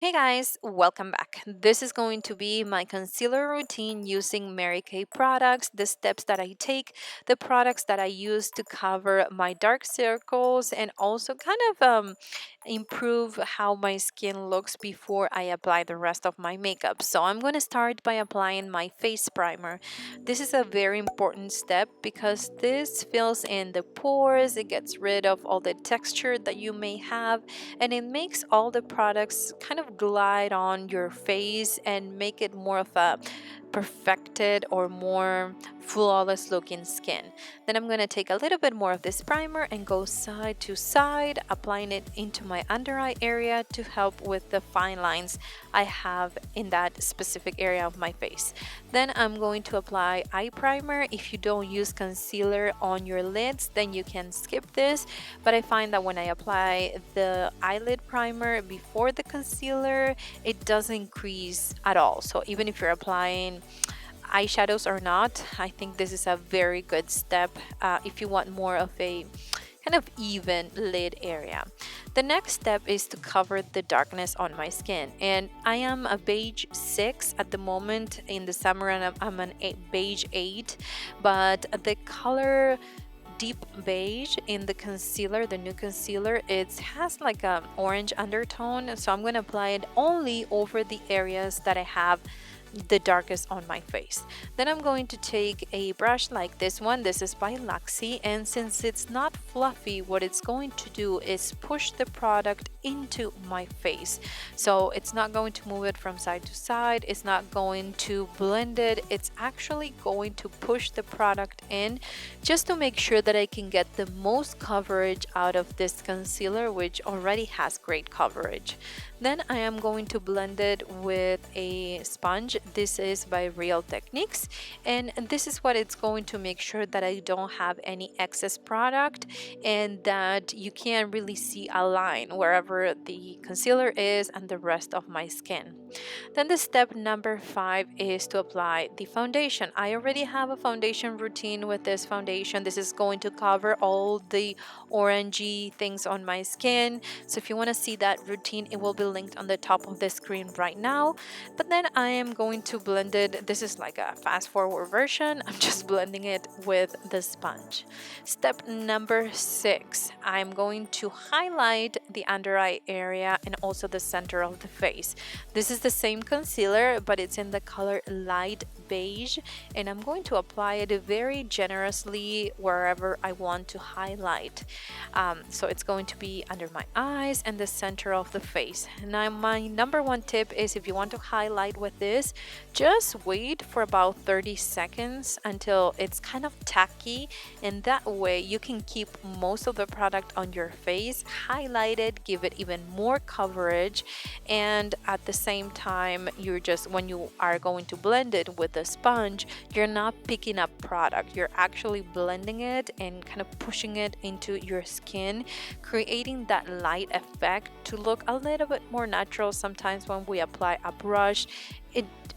Hey guys, welcome back. This is going to be my concealer routine using Mary Kay products, the steps that I take, the products that I use to cover my dark circles, and also kind of improve how my skin looks before I apply the rest of my makeup. So I'm going to start by applying my face primer. This is a very important step because this fills in the pores, it gets rid of all the texture that you may have, and it makes all the products kind of glide on your face and make it more of a perfected or more flawless looking skin. Then I'm going to take a little bit more of this primer and go side to side, applying it into my under eye area to help with the fine lines I have in that specific area of my face. Then I'm going to apply eye primer. If you don't use concealer on your lids, then you can skip this, but I find that when I apply the eyelid primer before the concealer, it doesn't crease at all. So even if you're applying eyeshadows or not, I think this is a very good step if you want more of a kind of even lid area. The next step is to cover the darkness on my skin, and I am a beige 6 at the moment. In the summer and I'm an beige 8, but the color deep beige in the concealer, the new concealer, it has like a orange undertone, so I'm going to apply it only over the areas that I have the darkest on my face. Then I'm going to take a brush like this one. This is by Luxie, and since it's not fluffy, what it's going to do is push the product into my face. So it's not going to move it from side to side, it's not going to blend it, it's actually going to push the product in just to make sure that I can get the most coverage out of this concealer, which already has great coverage. Then I am going to blend it with a sponge. This is by Real Techniques, and this is what it's going to make sure that I don't have any excess product and that you can't really see a line wherever the concealer is and the rest of my skin. Then the step number 5 is to apply the foundation. I already have a foundation routine with this foundation. This is going to cover all the orangey things on my skin. So if you want to see that routine, it will be linked on the top of the screen right now. But then I am going to blend it. This is like a fast forward version. I'm just blending it with the sponge. Step number 6, I'm going to highlight the under eye area and also the center of the face. This is the same concealer, but it's in the color light beige, and I'm going to apply it very generously wherever I want to highlight. So it's going to be under my eyes and the center of the face. Now my number one tip is, if you want to highlight with this, just wait for about 30 seconds until it's kind of tacky, and that way you can keep most of the product on your face highlighted, give it even more coverage, and at the same time, you're just, when you are going to blend it with the sponge, you're not picking up product, you're actually blending it and kind of pushing it into your skin, creating that light effect to look a little bit more natural. Sometimes when we apply a brush,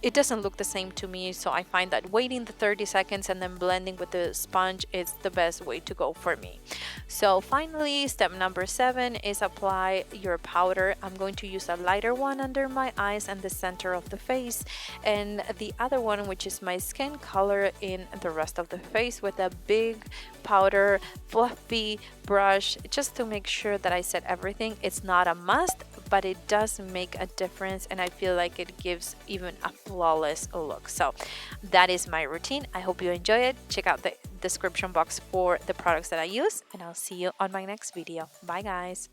it doesn't look the same to me, so I find that waiting the 30 seconds and then blending with the sponge is the best way to go for me. So finally, step number 7 is apply your powder. I'm going to use a lighter one under my eyes and the center of the face, and the other one, which is my skin color, in the rest of the face with a big powder fluffy brush, just to make sure that I set everything. It's not a must, but it does make a difference, and I feel like it gives even a flawless look. So that is my routine. I hope you enjoy it. Check out the description box for the products that I use, and I'll see you on my next video. Bye guys.